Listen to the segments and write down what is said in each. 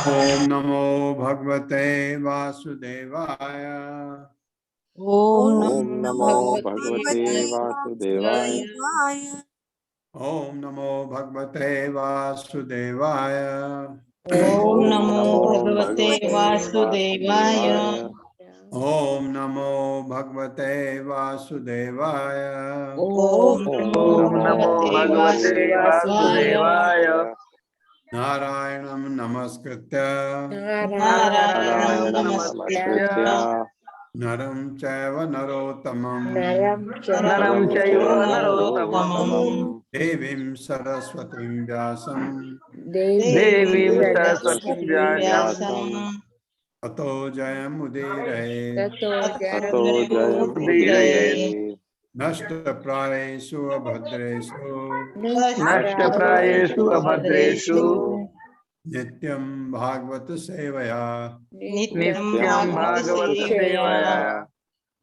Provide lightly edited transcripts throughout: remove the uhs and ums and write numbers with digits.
ओम नमो भगवते वासुदेवाय। ओम ओम नमो भगवते वासुदेवाय। ओम नमो भगवते वासुदेवाय। ओम ओम नमो नमो भगवते वासुदेवाय। ओम नमो भगवते वासुदेवाय। ओम नमो ओम नमो भगवते भगवते वासुदेवाय। वासुदेवाय। नारायणं नमस्कृत्य नारायणं नारायणं नमस्कृत्य नमस्कृत्य नरं चैव नरोत्तमं नरं चैव नरोत्तमम् नरोत्तमं देवीं सरस्वतीं व्यासं देवीं देवीं सरस्वतीं सरस्वतीं व्यासं व्यासम् ततो जयमुदीरये। ततो उदीरये। जयमुदीरये। नष्टप्रायेषु अभद्रेषु नष्टप्रायेषु अभद्रेषु नित्यं भागवत सेवया नित्यं नित्यं भागवत भागवत सेवया सेवया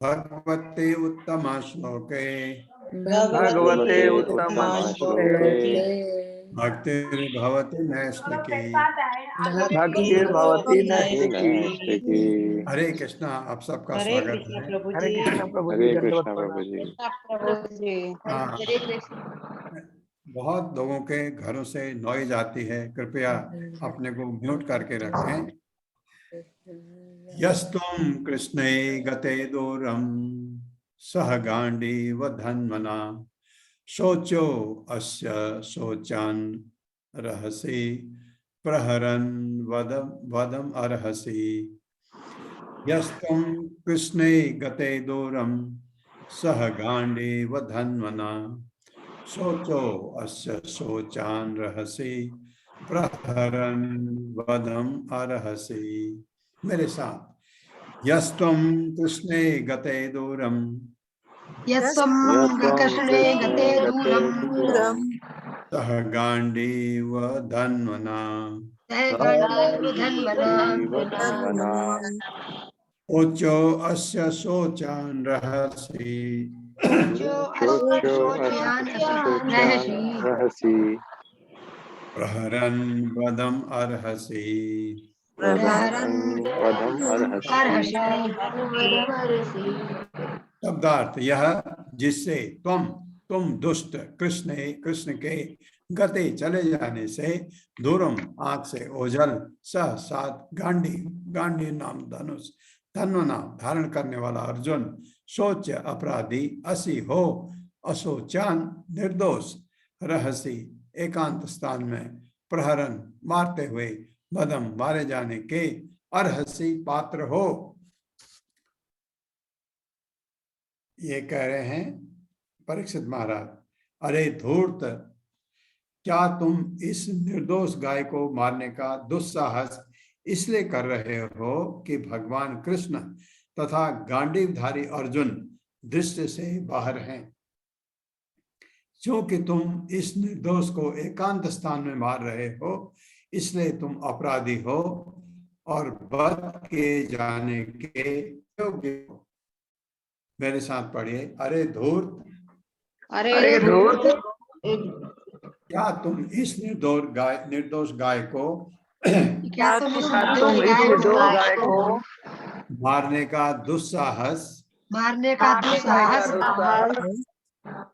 भगवते उत्तम श्लोके भगवते भगवते उत्तम उत्तमश्लोके श्लोके भक्तिर्भवति नैष्ठिकी। भक्तिर्भवति नैष्ठिकी। नैष्ठिकी। हरे कृष्णा, आप सबका हरे स्वागत कृष्ण है। प्रभु हरे जी। कृष्ण प्रभु जी, हरे दंडवत कृष्ण प्रणाम। प्रभु जी। हाँ, बहुत लोगों के घरों से नॉइज आती है, कृपया अपने को म्यूट करके रखें। यस्तुम कृष्णे गते दूरम सह गांडीव धन्मना शोचो अस्य शोचान रहसि प्रहरन वदम वदम अर्हसि। यस्तुम कृष्णे गते दूरम सह गांडीव धन्मना शोचो अस्य शोचान रहसि प्रहरन वदम अर्हसि। मेरे साथ, यस्तुम कृष्णे गते दूरम यस्त्वं यत्त्वं कृष्णे कृष्णे गते गते दूरम् दूरं सह गांडीव धन्वना सह गाण्डीव धन्वना गाण्डीव धन्वना ओचो अस्य शोचान रहसि ऊंचो अस्य शोच्यो शोचयान अस्य शोचान् रहसि रहसि प्रहरन वदम अर्हसि। प्रहरन् प्रहरन् वधम् अर्हसि। अर्हसि। शब्दार्थ यह जिससे तुम दुष्ट कृष्ण कृष्ण के गते चले जाने से दूरम आंख से ओझल सह सात गांडी गांडी नाम धनुष धन्वना धारण करने वाला अर्जुन शोच अपराधी असी हो अशोचान निर्दोष रहसी एकांत स्थान में प्रहरन मारते हुए बदम मारे जाने के अर्हसी पात्र हो। ये कह रहे हैं परीक्षित महाराज, अरे धूर्त, क्या तुम इस निर्दोष गाय को मारने का दुस्साहस इसलिए कर रहे हो कि भगवान कृष्ण तथा गांडीवधारी अर्जुन दृष्टि से बाहर हैं। क्योंकि तुम इस निर्दोष को एकांत स्थान में मार रहे हो, इसलिए तुम अपराधी हो और वध किए जाने के योग्य हो। मेरे साथ पढ़िए, अरे धूर्त, अरे धूर्त, क्या तुम इस निर्दोष गाय को क्या तुम इस तुम निर्दोष इस गाय निर्दोष गाय को को मारने का दुस्साहस मारने का दुस्साहस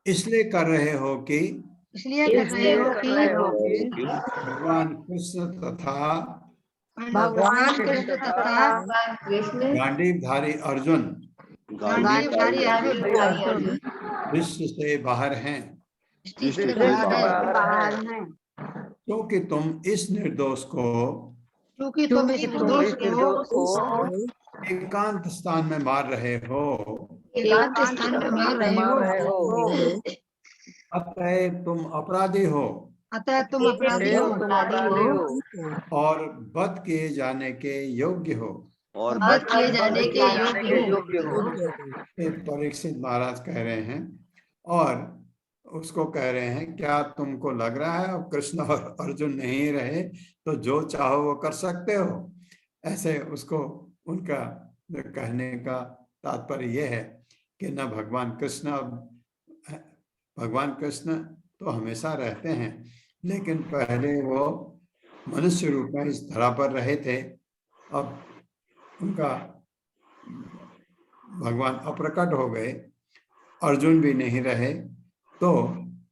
इसलिए कर रहे हो कि इसलिए कर रहे हो कि भगवान कृष्ण तथा भगवान कृष्ण तथा गांडीवधारी अर्जुन गांडीवधारी अर्जुन विश्व से बाहर हैं, दृष्टि से बाहर हैं। क्योंकि तुम इस निर्दोष को क्योंकि तुम इस निर्दोष को एकांत स्थान में मार रहे हो, एकांत स्थान में मार रहे हो, अतः तुम अपराधी हो अतः तुम अपराधी हो और वध किए जाने के योग्य हो। और वध किए जाने के योग्य हो। ये परीक्षित महाराज कह रहे हैं और उसको कह रहे हैं, क्या तुमको लग रहा है अब कृष्ण और अर्जुन नहीं रहे तो जो चाहो वो कर सकते हो? ऐसे उसको उनका कहने का तात्पर्य यह है कि न भगवान कृष्ण तो हमेशा रहते हैं, लेकिन पहले वो मनुष्य रूप में इस धरा पर रहे थे। अब उनका भगवान अप्रकट हो गए, अर्जुन भी नहीं रहे, तो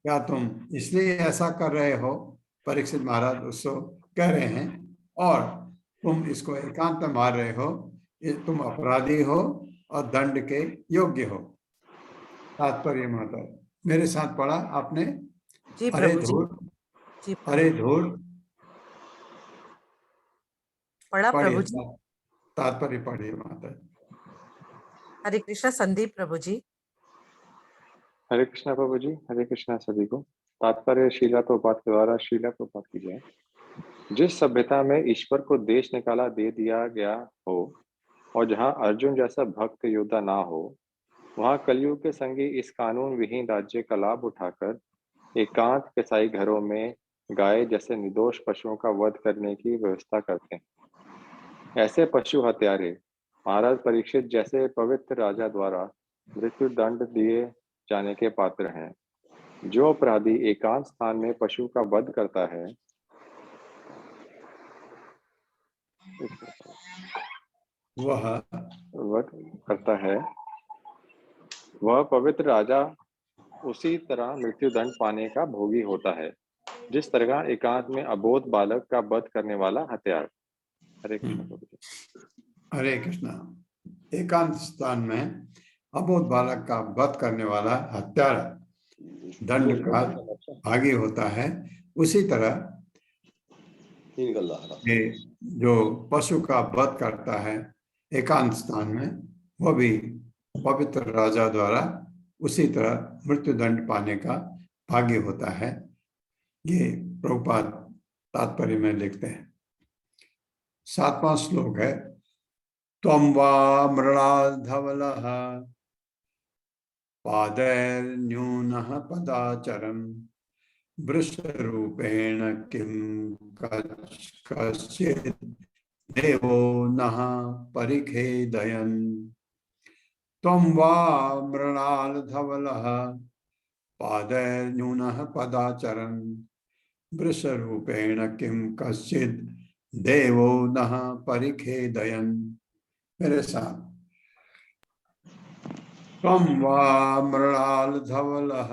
क्या तुम इसलिए ऐसा कर रहे हो? परीक्षित महाराज उसको कह रहे हैं, और तुम इसको एकांत में मार रहे हो, तुम अपराधी हो और दंड के योग्य हो। तात्पर्य माता मेरे साथ पढ़ा आपने? जी अरे प्रभु जी। धूर, जी अरे धूर, पढ़ा पढ़िए, प्रभु जी। तात्पर्य पढ़िए माता। हरे कृष्णा संदीप प्रभु जी। हरे कृष्णा प्रभु जी, हरे कृष्णा सभी को। तात्पर्य शीला प्रभुपाद के द्वारा शीला प्रभुपाद की जय। जिस सभ्यता में ईश्वर को देश निकाला दे दिया गया हो और जहां अर्जुन जैसा भक्त योद्धा ना हो, वहां कलयुग के संगी इस कानून विहीन राज्य का लाभ उठाकर एकांत कसाई घरों में गाय जैसे निर्दोष पशुओं का वध करने की व्यवस्था करते हैं। ऐसे पशु हत्यारे महाराज परीक्षित जैसे पवित्र राजा द्वारा मृत्यु दंड दिए जाने के पात्र हैं। जो अपराधी एकांत स्थान में पशु का वध करता है, वह पवित्र राजा उसी तरह मृत्यु दंड पाने का भोगी होता है, जिस तरह एकांत में अबोध बालक का वध करने वाला हत्यार। हरे कृष्ण प्रभु जी। हरे कृष्णा। एकांत स्थान में अबोध बालक का वध करने वाला हत्यारा दंड का भागी होता है। उसी तरह ये जो पशु का वध करता है एकांत स्थान में, वह भी पवित्र राजा द्वारा उसी तरह मृत्यु दंड पाने का भागी होता है। ये प्रभुपाद तात्पर्य में लिखते हैं। 7वां श्लोक है, त्वं वा मृणाधवलः पादैर्न्यूनः पदाचरन् वृषरूपेण किं कश्चित् देवो नः परिखेदयन्। त्वं वा मृणालधवलः पादैर्न्यूनः पदाचरन् वृषरूपेण किं कश्चित् देवो नः परिखेदयन्। मेरे साथ, त्वं वा मृणालधवलः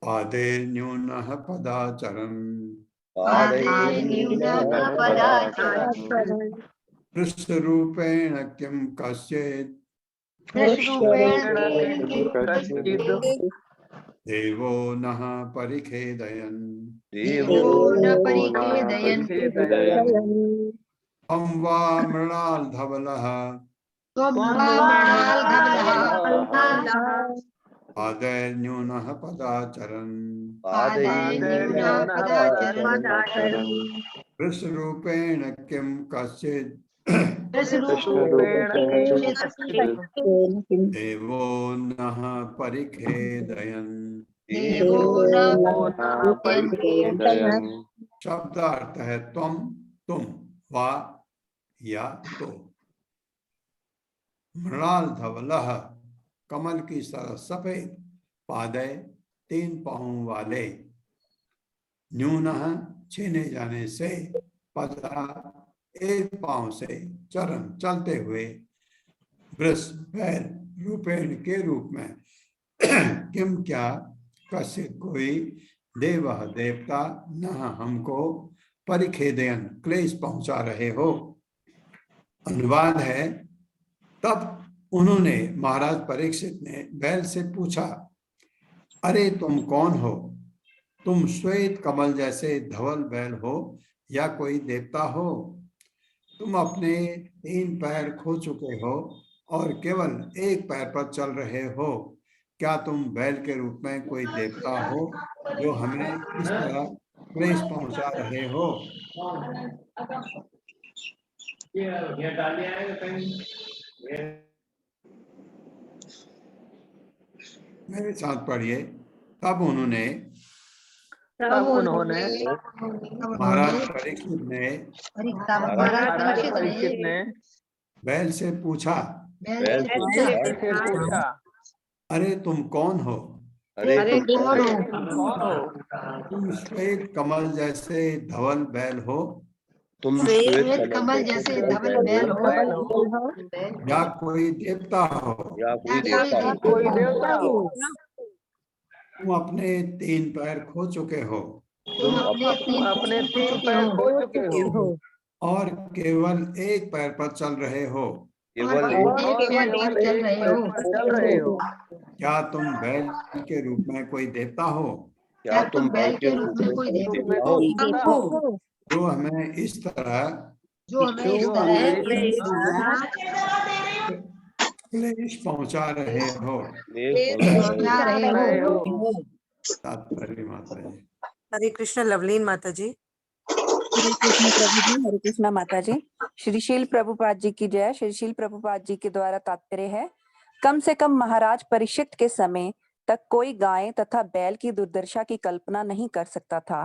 पादैर्न्यूनः पदाचरन् वृषरूपेण किं कश्चित् देवो नः परिखेदयन्। त्वं वा मृणालधवलः पादैर्न्यूनः पदाचरन् वृषरूपेण किं कश्चित् देवो नः परिखेदयन्। शब्दार्थ है त्वम, तुम, वा या तो। मृणालधवलः कमल की तरह सफेद, पादै 3 पांव वाले, न्यूनः छीने जाने से, पदा 1 पांव से, चरण चलते हुए, वृष बैल, रूपेण के रूप में, किम क्या, कश्चित् कोई, देव देवता, न हमको परिखेदयन क्लेश पहुंचा रहे हो। अनुवाद है, तब उन्होंने महाराज परीक्षित ने बैल से पूछा, अरे तुम कौन हो? तुम श्वेत कमल जैसे धवल बैल हो या कोई देवता हो? तुम अपने 3 पैर खो चुके हो और केवल 1 पैर पर चल रहे हो। क्या तुम बैल के रूप में कोई देवता हो जो हमें इस तरह क्लेश पहुंचा रहे हो? मेरे साथ पढ़िए। तब उन्होंने महाराज परीक्षित ने बैल से पूछा, अरे तुम कौन हो? हरे हरे तुम श्वेत कमल जैसे धवल बैल हो, तुम श्वेत कमल जैसे धवल बैल हो, या कोई देवता हो, या कोई या देवता कोई हो, तुम अपने 3 पैर खो चुके हो तुम अपने तीन पैर खो चुके हो, और केवल एक पैर पर चल रहे हो। केवल केवल एक पैर पर चल रहे हो। क्या तुम बैल के रूप में कोई देवता हो, क्या तुम बैल के रूप में कोई देवता हो, जो हमें इस तरह जो हमें इस तरह क्लेश पहुंचा रहे हो। पहुंचा रहे हो। तात्पर्य माता जी। हरे कृष्ण लवलीन माता जी। हरे कृष्ण प्रभु जी, हरे कृष्णा माता जी। श्री शील प्रभुपाद जी की जय। श्री शील प्रभुपाद जी के द्वारा तात्पर्य है, कम से कम महाराज परीक्षित के समय तक कोई गाय तथा बैल की दुर्दशा की कल्पना नहीं कर सकता था।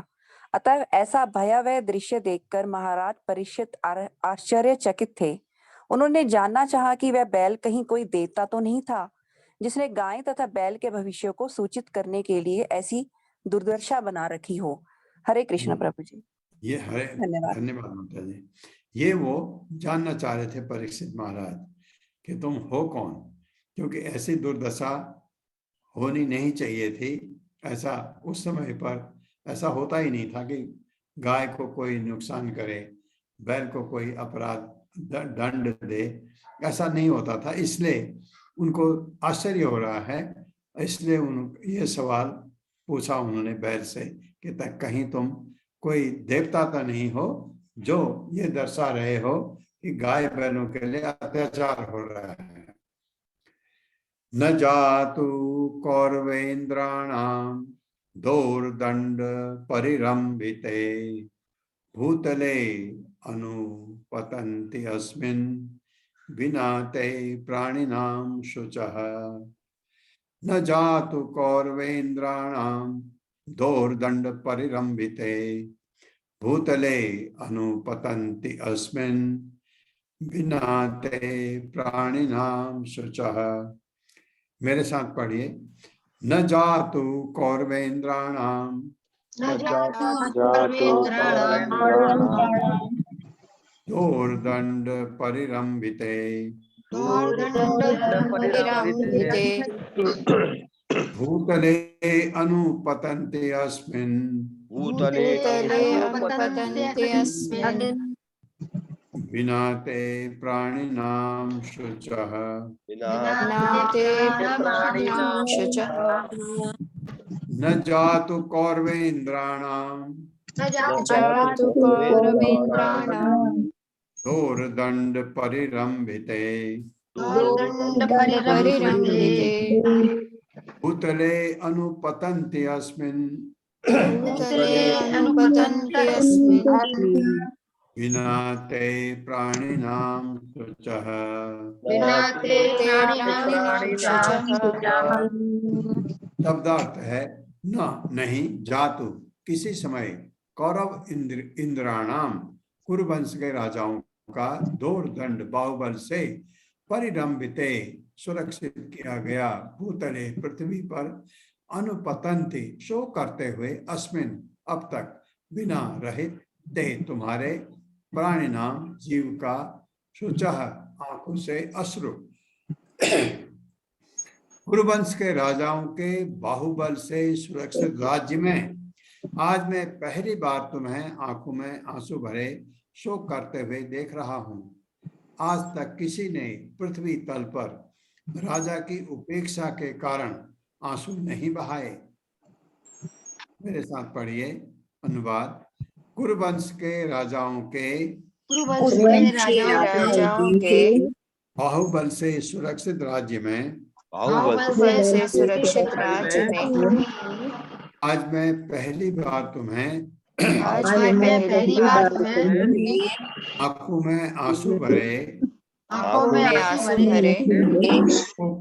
अतः ऐसा भयावह दृश्य देखकर महाराज परीक्षित आश्चर्यचकित थे। उन्होंने जानना चाहा कि वह बैल कहीं कोई देवता तो नहीं था, जिसने गाय तथा बैल के भविष्य को सूचित करने के लिए ऐसी दुर्दशा बना रखी हो। हरे कृष्ण प्रभु जी। ये हरे धन्यवाद। धन्यवाद माता जी। ये वो जानना चाह रहे थे परीक्षित महाराज कि तुम हो कौन, क्योंकि ऐसी दुर्दशा होनी नहीं चाहिए थी। ऐसा उस समय पर ऐसा होता ही नहीं था कि गाय को कोई नुकसान करे, बैल को कोई अपराध दंड दे, ऐसा नहीं होता था। इसलिए उनको आश्चर्य हो रहा है, इसलिए ये सवाल पूछा उन्होंने बैल से कि तक कहीं तुम कोई देवता तो नहीं हो जो ये दर्शा रहे हो कि गाय बैलों के लिए अत्याचार हो रहा है। न जातु कौरवेन्द्राणाम दोर्दंड परिरंभिते भूतले अनुपतन्ति अस्मिन् विना ते प्राणिनां शुचः। न जातु कौरवेन्द्राणाम दोर्दंड परिरंभिते भूतले अनुपतन्ति अस्मिन् विना ते प्राणिनां शुचः। मेरे साथ पढ़िए। न जातु कौरवेन्द्राणाम दोर्दंड परिरंभिते भूतले अनुपतन्ते अस्मिन् विना ते प्राणिनां शुचः। न जातु कौरवेन्द्राणाम दोर्दंड परिरंभिते भूतले अनुपतन्ति अस्मिन् विना ते प्राणिनां शुचः। शब्दार्थ है न नहीं, जातु किसी समय, कौरव इंद्राणाम कुरुवंश के राजाओं का दोर्दंड बाहुबल से परिरंभिते सुरक्षित किया गया, भूतले पृथ्वी पर अनुपतंति शो करते हुए, अस्मिन अब तक, बिना रहित ते तुम्हारे, प्राणी नाम जीव का, शुचः आंखों से अश्रु। कुरुवंश के राजाओं के बाहुबल से सुरक्षित राज्य में आज मैं पहली बार तुम्हें आंखों में आंसू भरे शोक करते हुए देख रहा हूं। आज तक किसी ने पृथ्वी तल पर राजा की उपेक्षा के कारण आंसू नहीं बहाए। मेरे साथ पढ़िए अनुवाद। कुरुवंश के राजाओं के बाहुबल से सुरक्षित राज्य में आज मैं पहली बार तुम्हें आंखों में आंसू भरे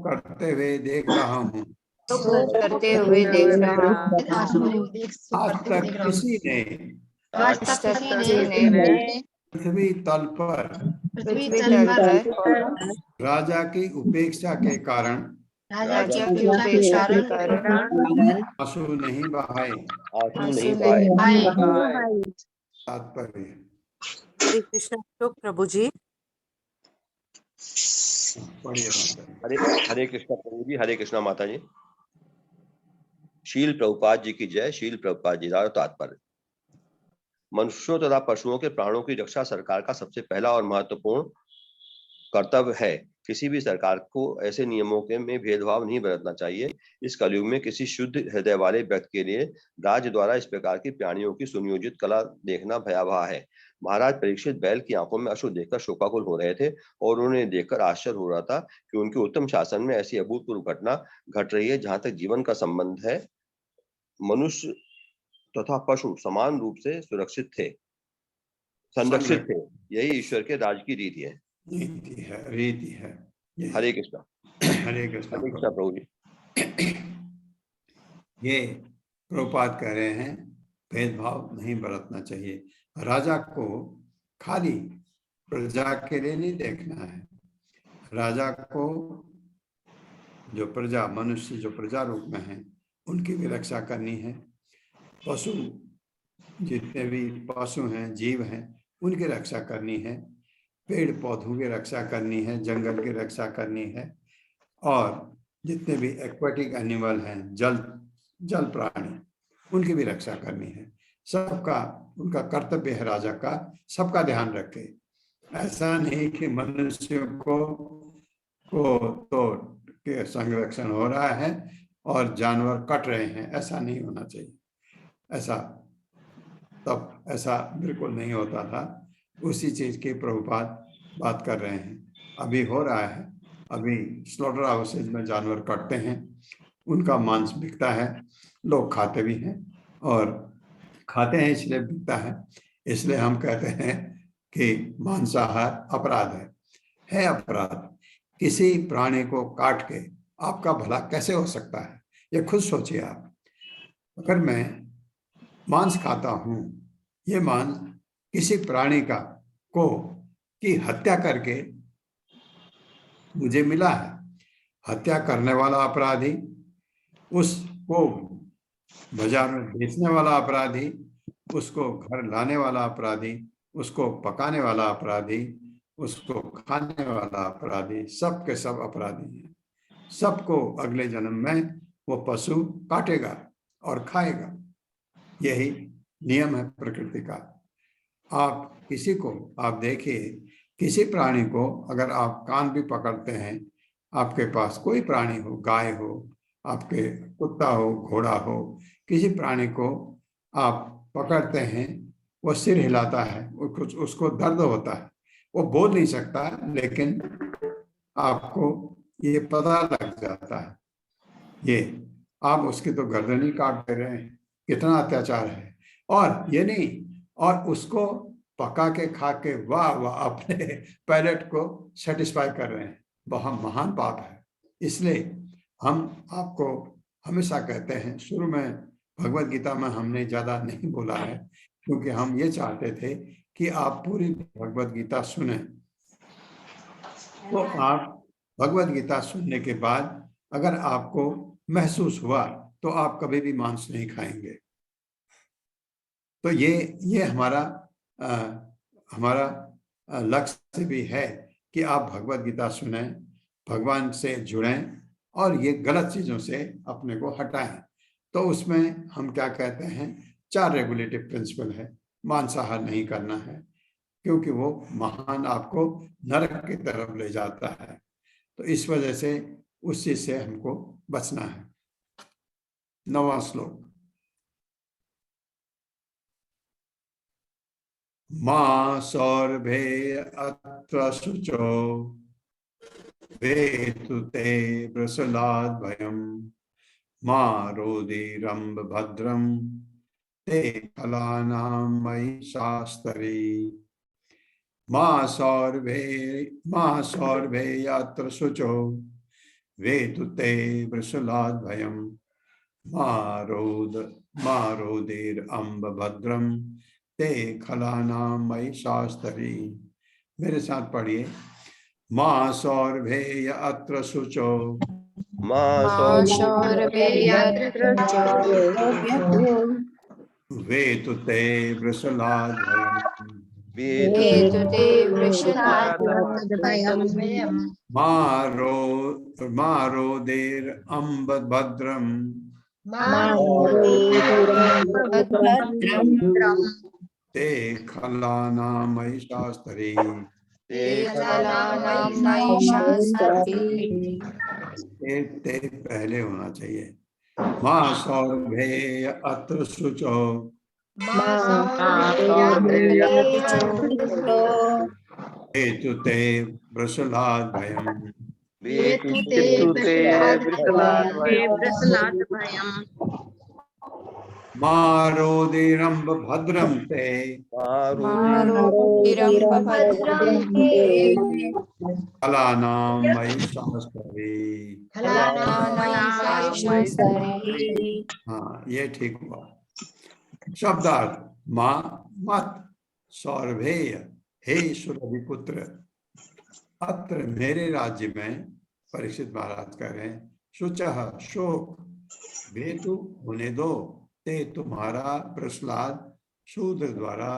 करते हुए देख रहा हूँ। आज तक किसी ने पृथ्वी तल पर राजा की उपेक्षा के कारण राजा की अपेक्षा कारण आंसू नहीं बहाए। आंसू नहीं पाए। तात्पर्य हरे कृष्ण अशोक प्रभु जी। पढ़िए माता जी। हरे कृष्णा प्रभु जी, हरे कृष्णा माता जी। शील प्रभुपाद जी की जय। शील प्रभुपाद जी का तात्पर्य, मनुष्यों तथा पशुओं के प्राणों की रक्षा सरकार का सबसे पहला और महत्वपूर्ण कर्तव्य है। किसी भी सरकार को ऐसे नियमों के में भेदभाव नहीं बरतना चाहिए। इस कलयुग में किसी शुद्ध हृदय वाले व्यक्ति के लिए राज्य द्वारा इस प्रकार की प्राणियों की सुनियोजित कला देखना भयावह है। महाराज परीक्षित बैल की आंखों में अश्रु देखकर शोकाकुल हो रहे थे और उन्हें देखकर आश्चर्य हो रहा था कि उनके उत्तम शासन में ऐसी अभूतपूर्व घटना घट रही है। जहां तक जीवन का संबंध है, मनुष्य तथा पशु समान रूप से सुरक्षित थे, संरक्षित थे। यही ईश्वर के राज की रीति है। रीति है। हरे कृष्णा। हरे कृष्णा प्रभु जी। ये प्रभुपाद कह रहे हैं भेदभाव नहीं बरतना चाहिए। राजा को खाली प्रजा के लिए नहीं देखना है। राजा को जो प्रजा, मनुष्य जो प्रजा रूप में है, उनकी भी रक्षा करनी है। पशु, जितने भी पशु हैं, जीव हैं, उनकी रक्षा करनी है। पेड़ पौधों की रक्षा करनी है, जंगल की रक्षा करनी है, और जितने भी एक्वाटिक एनिमल हैं, जल प्राणी, उनकी भी रक्षा करनी है। सबका उनका कर्तव्य है राजा का, सबका ध्यान रखे। ऐसा नहीं कि मनुष्यों को तो के संरक्षण हो रहा है और जानवर कट रहे हैं, ऐसा नहीं होना चाहिए। ऐसा बिल्कुल नहीं होता था। उसी चीज की प्रभुपाद बात कर रहे हैं। अभी हो रहा है, अभी स्लॉटर हाउसेज में जानवर काटते हैं, उनका मांस बिकता है, लोग खाते भी हैं, और खाते हैं इसलिए बिकता है। इसलिए हम कहते हैं कि मांसाहार अपराध है अपराध। किसी प्राणी को काट के आपका भला कैसे हो सकता है, ये खुद सोचिए आप। अगर मैं मांस खाता हूं, ये मांस किसी प्राणी की हत्या करके मुझे मिला है। हत्या करने वाला अपराधी, उसको बाजार में बेचने वाला अपराधी, उसको घर लाने वाला अपराधी, उसको पकाने वाला अपराधी, उसको खाने वाला अपराधी, सब के सब अपराधी हैं। सबको अगले जन्म में वो पशु काटेगा और खाएगा। यही नियम है प्रकृति का। आप किसी को, आप देखिए, किसी प्राणी को अगर आप कान भी पकड़ते हैं, आपके पास कोई प्राणी हो, गाय हो, आपके कुत्ता हो, घोड़ा हो, किसी प्राणी को आप पकड़ते हैं, वो सिर हिलाता है, उसको दर्द होता है, वो बोल नहीं सकता, लेकिन आपको ये पता लग जाता है। ये आप उसकी तो गर्दन ही काट दे रहे हैं, कितना अत्याचार है। और ये नहीं, और उसको पका के खा के वाह वाह अपने पैलेट को सेटिस्फाई कर रहे हैं, बहुत महान पाप है। इसलिए हम आपको हमेशा कहते हैं, शुरू में भगवत गीता में हमने ज्यादा नहीं बोला है, क्योंकि हम ये चाहते थे कि आप पूरी भगवत गीता सुने। तो आप भगवत गीता सुनने के बाद अगर आपको महसूस हुआ तो आप कभी भी मांस नहीं खाएंगे। तो ये हमारा लक्ष्य भी है कि आप भगवत गीता सुने, भगवान से जुड़ें और ये गलत चीजों से अपने को हटाएं। तो उसमें हम क्या कहते हैं, 4 रेगुलेटिव प्रिंसिपल है। मांसाहार नहीं करना है, क्योंकि वो महान आपको नरक की तरफ ले जाता है। तो इस वजह से उस चीज से हमको बचना है। 9वां श्लोक। मां सौरभे अत्र शुचो वेतु ते वृषलाद भयम मां रोदीरंब भद्रम ते फलानां मयि शास्त्री। मां सौरभे अत्र शुचो वेतु ते वृषलाद भयम मां रोदीरंब भद्रम ते खलानां मयि शास्त्री। मेरे साथ पढ़िए। मां सौरभे अत्र शुचो मां शौरभे यत्र वेतु ते वृषलाद्वयम् हेतु ते वृषलाद्वयम् मारोदेर अम्ब भद्रम ते खलानामयि शास्त्री ते पहले होना चाहिए। माँ सौरभे अत्र शुचो हेतु ते वृषलाद्वयम् मारोदिरम्ब भद्रम ते फलानां मयि शास्त्री। हाँ, ये ठीक हुआ। शब्दार्थ माँ मत सौरभेय हे सुरभिपुत्र अत्र मेरे राज्य में परीक्षित महाराज कह रहे हैं शुचः शोक भेतु होने दो ते तुम्हारा प्रहलाद शूद्र द्वारा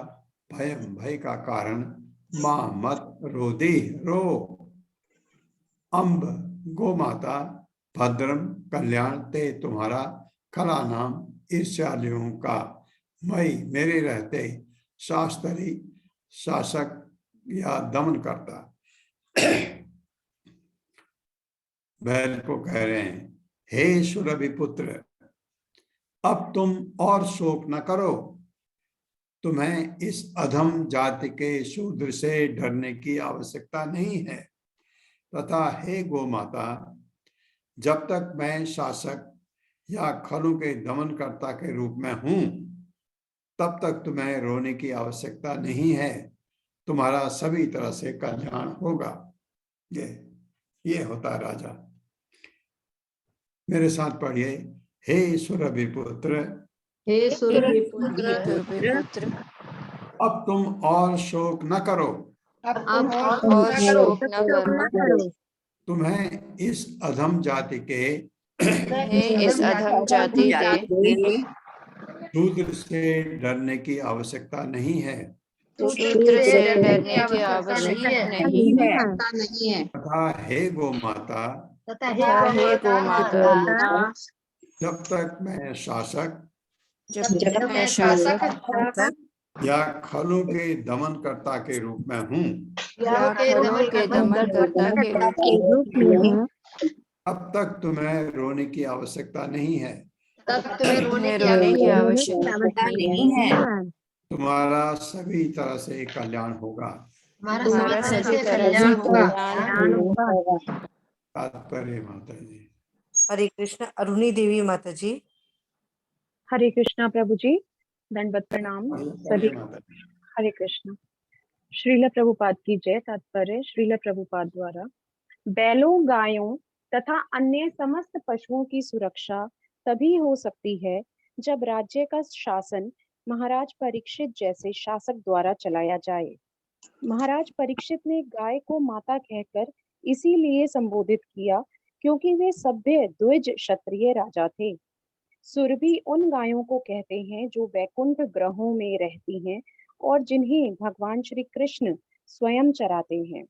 भयम भय का कारण माँ मत रोदे रो अम्ब गो माता भद्रम कल्याण ते तुम्हारा कला नाम ईर्ष्यालुओं का मई मेरे रहते शास्त्री शासक या दमन करता। बैल को कह रहे हैं हे सुरभिपुत्र अब तुम और शोक न करो, तुम्हें इस अधम जाति के शूद्र से डरने की आवश्यकता नहीं है तथा हे गो माता जब तक मैं शासक या खलों के दमनकर्ता के रूप में हूं तब तक तुम्हें रोने की आवश्यकता नहीं है, तुम्हारा सभी तरह से कल्याण होगा। ये होता है राजा। मेरे साथ पढ़िए हे सुरभिपुत्र अब तुम और शोक न करो, तुम्हें इस अधम जाति के शूद्र से डरने की आवश्यकता नहीं है तथा हे गो माता जब तक मैं शासक या खलों के दमनकर्ता के रूप में हूँ अब तक तुम्हें रोने की आवश्यकता नहीं है, तुम्हारा सभी तरह से कल्याण होगा। तात्पर्य माता जी। हरे कृष्ण। अरुणी देवी माता जी। हरे कृष्णा प्रभु जी, दंडवत प्रणाम सभी। हरे कृष्णा। श्रील प्रभुपाद की जय। तात्पर्य श्रील प्रभुपाद द्वारा बैलों गायों तथा अन्य समस्त पशुओं की सुरक्षा तभी हो सकती है जब राज्य का शासन महाराज परीक्षित जैसे शासक द्वारा चलाया जाए। महाराज परीक्षित ने गाय को माता कहकर इसीलिए संबोधित किया क्योंकि वे सभ्य द्विज क्षत्रिय राजा थे। सुरभि उन गायों को कहते हैं जो वैकुंठ ग्रहों में रहती हैं और जिन्हें भगवान श्री कृष्ण स्वयं चराते हैं।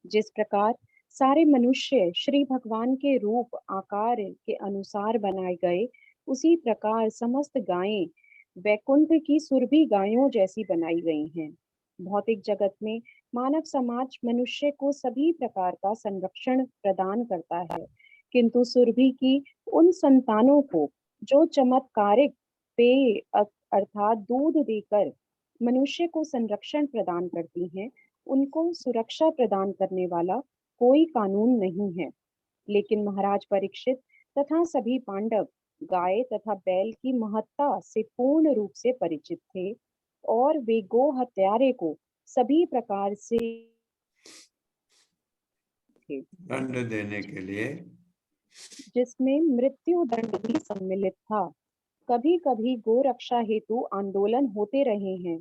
जिस प्रकार सारे मनुष्य श्री भगवान के रूप आकार के अनुसार बनाए गए, उसी प्रकार समस्त गायें वैकुंठ की सुरभि गायों जैसी बनाई गई हैं। भौतिक जगत में मानव समाज मनुष्य को सभी प्रकार का संरक्षण प्रदान करता है, किंतु सुरभि की उन संतानों को जो चमत्कारिक पेय अर्थात दूध देकर मनुष्य को संरक्षण प्रदान करती हैं, उनको सुरक्षा प्रदान करने वाला कोई कानून नहीं है। लेकिन महाराज परीक्षित तथा सभी पांडव गाय तथा बैल की महत्ता से पूर्ण रूप से परिचित थे और वे गो हत्यारे को सभी प्रकार से दंड देने के लिए, जिसमें मृत्यु दंड भी सम्मिलित था। कभी कभी गो रक्षा हेतु आंदोलन होते रहे हैं,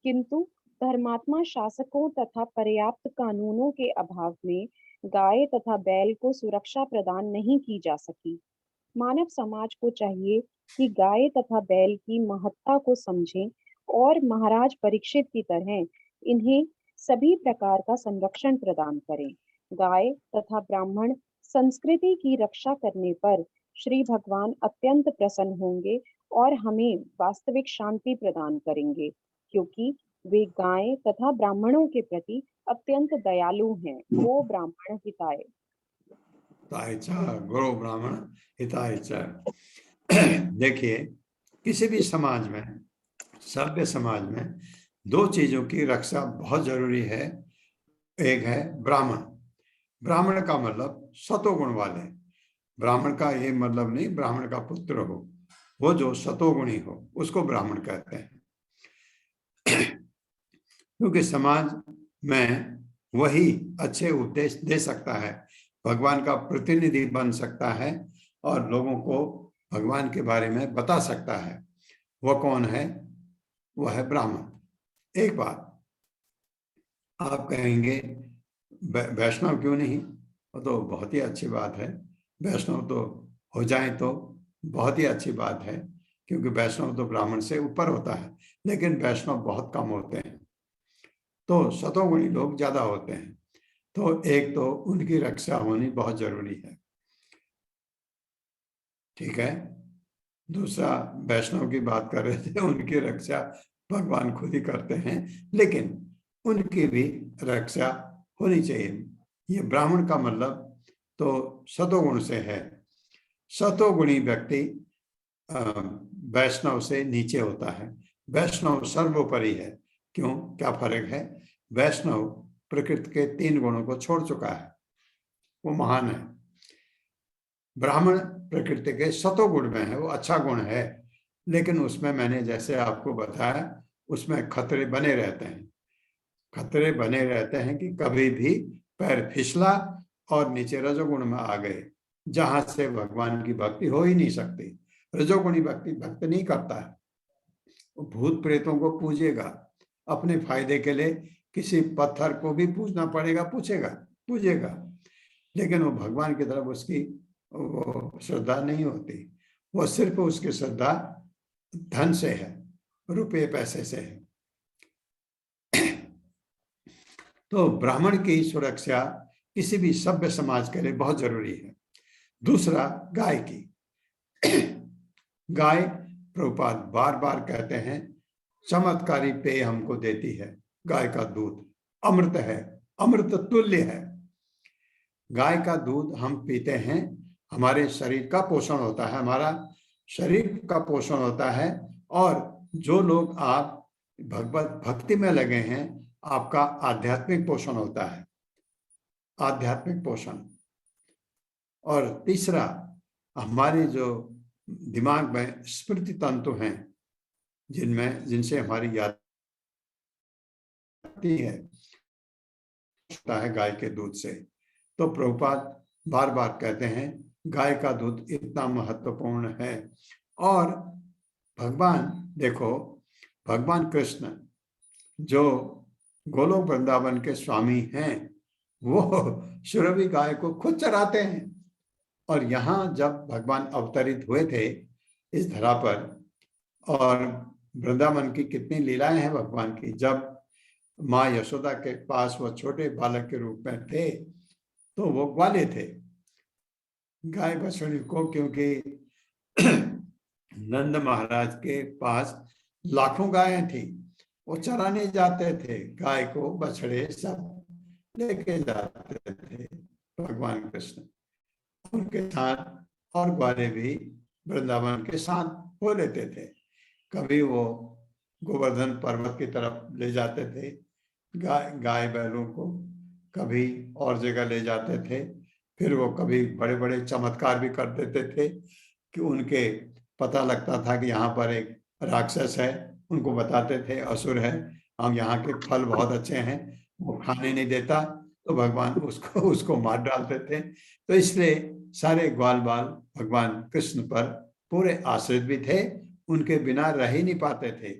किंतु धर्मात्मा शासकों तथा पर्याप्त कानूनों के अभाव में गाय तथा बैल को सुरक्षा प्रदान नहीं की जा सकी। मानव समाज को चाहिए कि गाय तथा बैल की महत्ता को समझें और महाराज परीक्षित की तरह इन्हें सभी प्रकार का संरक्षण प्रदान करें। गाय तथा ब्राह्मण संस्कृति की रक्षा करने पर श्री भगवान अत्यंत प्रसन्न होंगे और हमें वास्तविक शांति प्रदान करेंगे, क्योंकि वे गाय तथा ब्राह्मणों के प्रति अत्यंत दयालु हैं। वो ब्राह्मण हिताय। हिताय च गुरु ब्राह्मण हिताय च। देखिए, किसी भी समाज में, सभ्य समाज में दो चीजों की रक्षा बहुत जरूरी है। एक है ब्राह्मण। ब्राह्मण का मतलब सतोगुण वाले। ब्राह्मण का ये मतलब नहीं ब्राह्मण का पुत्र हो, वो जो सतोगुणी हो उसको ब्राह्मण कहते हैं। क्योंकि समाज में वही अच्छे उपदेश दे सकता है, भगवान का प्रतिनिधि बन सकता है और लोगों को भगवान के बारे में बता सकता है। वह कौन है? वह है ब्राह्मण। एक बात आप कहेंगे वैष्णव क्यों नहीं? वो तो बहुत ही अच्छी बात है, वैष्णव तो हो जाए तो बहुत ही अच्छी बात है, क्योंकि वैष्णव तो ब्राह्मण से ऊपर होता है, लेकिन वैष्णव बहुत कम होते हैं, तो सतोगुणी लोग ज्यादा होते हैं। तो एक तो उनकी रक्षा होनी बहुत जरूरी है, ठीक है। दूसरा, वैष्णव की बात कर रहे थे, उनकी रक्षा भगवान खुद ही करते हैं, लेकिन उनकी भी रक्षा होनी चाहिए। ये ब्राह्मण का मतलब तो सतोगुण से है। सतोगुणी व्यक्ति वैष्णव से नीचे होता है। वैष्णव सर्वोपरि है। क्यों? क्या फर्क है? वैष्णव प्रकृति के 3 गुणों को छोड़ चुका है, वो महान है। ब्राह्मण प्रकृति के सतोगुण में है, वो अच्छा गुण है, लेकिन उसमें मैंने जैसे आपको बताया, उसमें खतरे बने रहते हैं। खतरे बने रहते हैं कि कभी भी पैर फिसला और नीचे रजोगुण में आ गए, जहां से भगवान की भक्ति हो ही नहीं सकती। रजोगुणी व्यक्ति भक्ति नहीं करता है, वो भूत प्रेतों को पूजेगा अपने फायदे के लिए, किसी पत्थर को भी पूजना पड़ेगा, पूजेगा, लेकिन वो भगवान की तरफ उसकी वो श्रद्धा नहीं होती। वो सिर्फ उसकी श्रद्धा धन से है, रुपये पैसे से है। तो ब्राह्मण की सुरक्षा किसी भी सभ्य समाज के लिए बहुत जरूरी है। दूसरा, गाय की। गाय, प्रभुपाद बार बार कहते हैं, चमत्कारी पेय हमको देती है। गाय का दूध अमृत है, अमृत तुल्य है। गाय का दूध हम पीते हैं, हमारे शरीर का पोषण होता है, हमारा शरीर का पोषण होता है। और जो लोग आप भगवत भक्ति में लगे हैं, आपका आध्यात्मिक पोषण होता है, आध्यात्मिक पोषण। और तीसरा, हमारे जो दिमाग में स्मृति तंतु हैं, जिनसे हमारी याद आती है गाय के दूध से। तो प्रभुपाद बार बार कहते हैं, गाय का दूध इतना महत्वपूर्ण है। और भगवान देखो, भगवान कृष्ण जो गोलोक वृंदावन के स्वामी हैं, वो सुरभि गाय को खुद चराते हैं। और यहाँ जब भगवान अवतरित हुए थे इस धरा पर, और वृंदावन की कितनी लीलाएं हैं भगवान की। जब माँ यशोदा के पास वो छोटे बालक के रूप में थे, तो वो ग्वाले थे गाय बछड़ी को, क्योंकि नंद महाराज के पास लाखों गायें थी, वो चराने जाते थे, गाय को बछड़े सब लेके जाते थे भगवान कृष्ण। उनके साथ और ग्वाले भी वृंदावन के साथ हो लेते थे। कभी वो गोवर्धन पर्वत की तरफ ले जाते थे गाय बैलों को, कभी और जगह ले जाते थे। फिर वो कभी बड़े बड़े चमत्कार भी कर देते थे कि उनके पता लगता था कि यहाँ पर एक राक्षस है, उनको बताते थे असुर है, हम यहाँ के फल बहुत अच्छे हैं, वो खाने नहीं देता, तो भगवान उसको मार डालते थे। तो इसलिए सारे ग्वाल बाल भगवान कृष्ण पर पूरे आश्रित भी थे, उनके बिना रह ही नहीं पाते थे।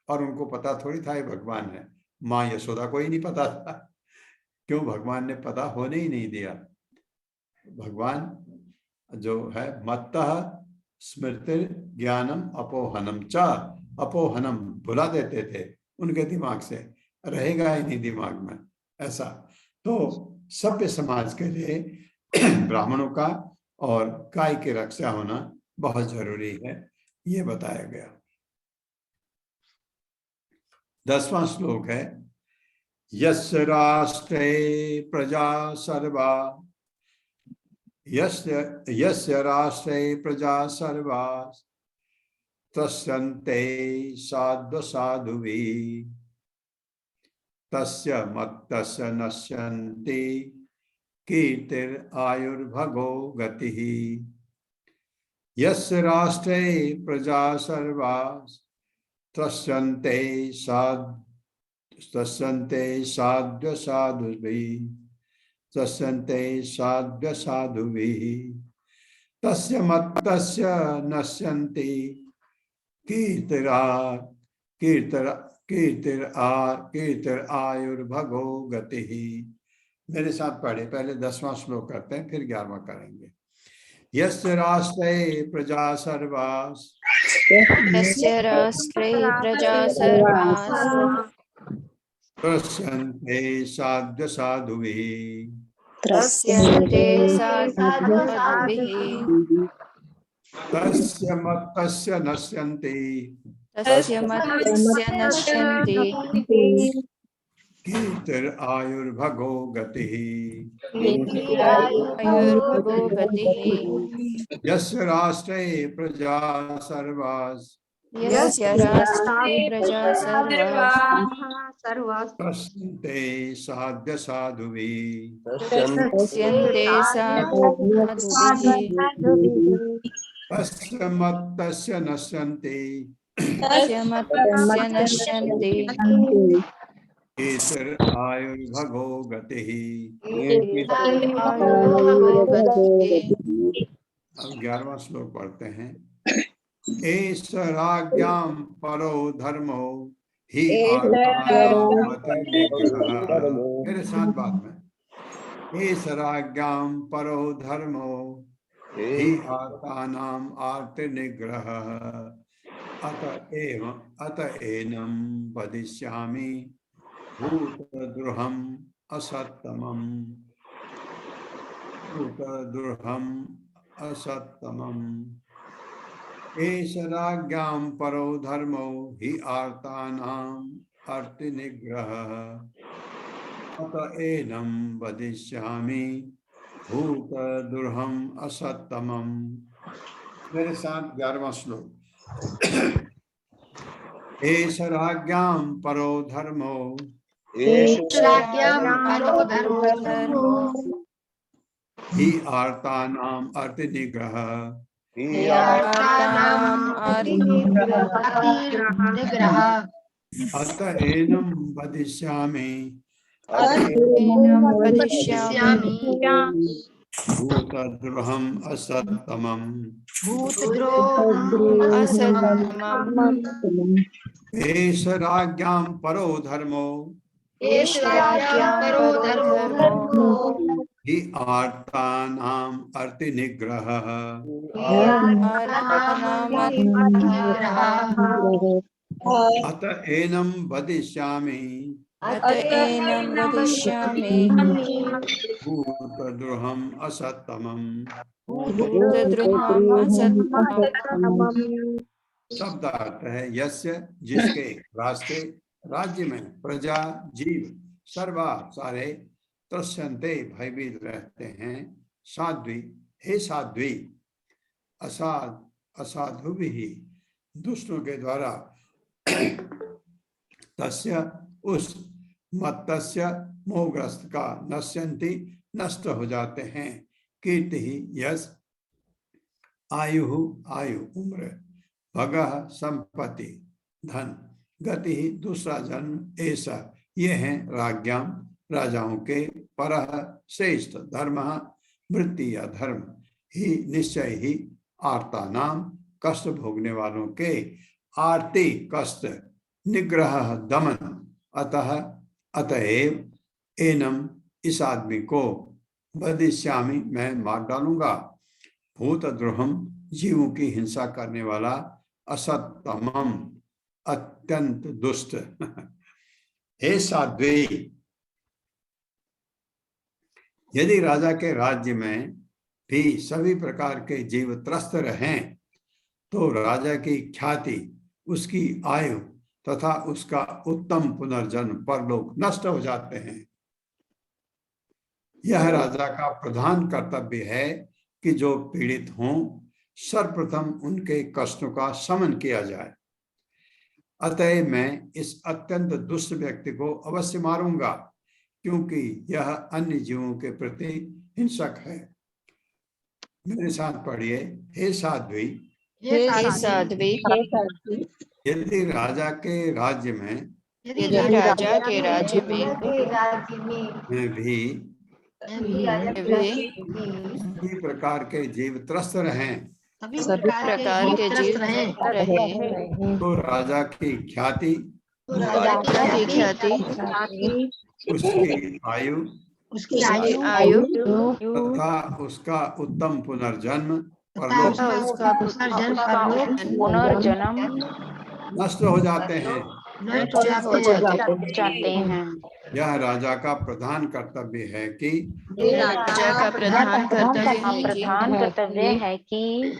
और उनको पता थोड़ी था ये भगवान है, माँ यशोदा को ही नहीं पता था। क्यों भगवान ने पता होने ही नहीं दिया। भगवान जो है मत्तः स्मृति ज्ञानम अपोहनम च, अपोहनम भुला देते थे, उनके दिमाग से रहेगा ही नहीं दिमाग में ऐसा। तो सभ्य समाज के लिए ब्राह्मणों का और गाय की रक्षा होना बहुत जरूरी है, ये बताया गया। 10वां श्लोक है यस्य राष्ट्रे प्रजा सर्वा, यस्य राष्ट्रे प्रजा सर्वा तस्यन्ते साधु साधुभिः तस्य मत्तस्य नश्यन्ति कीर्तिर आयुर्भगो गतिः। यस्य राष्ट्रे प्रजा सर्वा तस्यन्ते साध्य साधुभिः तस्यन्ते साध्य साधुभिः तस्य मत्तस्य नश्यन्ति कीर्तिर आयुर्भगो गतिः। मेरे साथ पढ़े, पहले 10वां श्लोक करते हैं, फिर 11वां करेंगे। यस्य राष्ट्रे प्रजा सर्वाः, यस्य राष्ट्रे प्रजा सर्वाः तस्यन्ते साध्य साधुभिः तस्यन्ते साधुभिः तस्य मत्तस्य नश्यन्ति तस्य मत्तस्य नश्यन्ति कीर्तिर आयुर्भगो गतिः। आयुर्भगो गतिः। यस्य राष्ट्रे प्रजा सर्वाः यस्य राष्ट्रे प्रजा सर्वाः तस्यन्ते साध्य साधुभिः तस्यन्ते साधुभिः तस्य मत्तस्य नश्यन्ति तस्य मत्तस्य नश्यन्ति कीर्तिर आयुर्भगो गतिः। आयुर्भगो गतिः। अब 11वां श्लोक पढ़ते हैं। एष राज्ञां परो धर्मो हि मेरे साथ बात में। एष राज्ञां परो धर्मो हि आर्तानाम् आर्तनिग्रह अत एनं वदिष्यामि भूतद्रुहम् असत्तमम् एष राज्ञां परो धर्मो हि आर्तानाम् आर्तनिग्रहः अत एनं वदिष्यामि भूतद्रुहम् असत्तमम्। मेरे साथ 11वां श्लोक। एष राज्ञां परो धर्मो हि आर्तानाम् अर्थनिग्रहः अत एनं वदिष्यामि भूतद्रोहम् असत्तमम्। एष राज्ञां परो धर्मो हि आर्तानाम् अर्थनिग्रहः अत एनं वदिष्यामि भूतद्रोहम् असत्तमम्। शब्द अर्थ है यस्य जिसके रास्ते राज्य में प्रजा जीव सर्वा सारे त्रस्यन्ते भयभीत रहते हैं। साध्वी हे साध्वी असाधु भी दुष्टों के द्वारा तस्य उस मत्तस्य मोहग्रस्त का नश्यन्ति नष्ट हो जाते हैं। कीर्ति ही यश आयु आयु उम्र भगः संपत्ति धन गति ही दूसरा जन्म ऐसा ये हैं राज्ञां राजाओं के परः श्रेष्ठ धर्म वृत्ति या धर्म ही निश्चय ही आर्ता नाम कष्ट भोगने वालों के आरती कष्ट निग्रह दमन अतः अतएव एनम इस आदमी को वदिष्यामि, मैं मार डालूंगा। भूतद्रोहम, जीवों की हिंसा करने वाला, असत्तमम, अत्यंत दुष्ट। हे साध्वी, यदि राजा के राज्य में भी सभी प्रकार के जीव त्रस्त रहें तो राजा की ख्याति, उसकी आयु तथा उसका उत्तम पुनर्जन्म परलोक नष्ट हो जाते हैं। यह राजा का प्रधान कर्तव्य है कि जो पीड़ित हों सर्वप्रथम उनके कष्टों का शमन किया जाए। अतः मैं इस अत्यंत दुष्ट व्यक्ति को अवश्य मारूंगा, क्योंकि यह अन्य जीवों के प्रति हिंसक है। मेरे साथ पढ़िए, हे साध्वी, हे साध्वी, यदि राजा के राज्य में यदि राजा के राज्य में भी सभी प्रकार के जीव त्रस्त रहें सभी प्रकार के जीव रहे तो राजा की ख्याति, उसकी आयु तथा उसका उत्तम पुनर्जन्म परलोक नष्ट हो जाते हैं। यह राजा का प्रधान कर्तव्य है कि राजा का प्रधान कर्तव्य है कि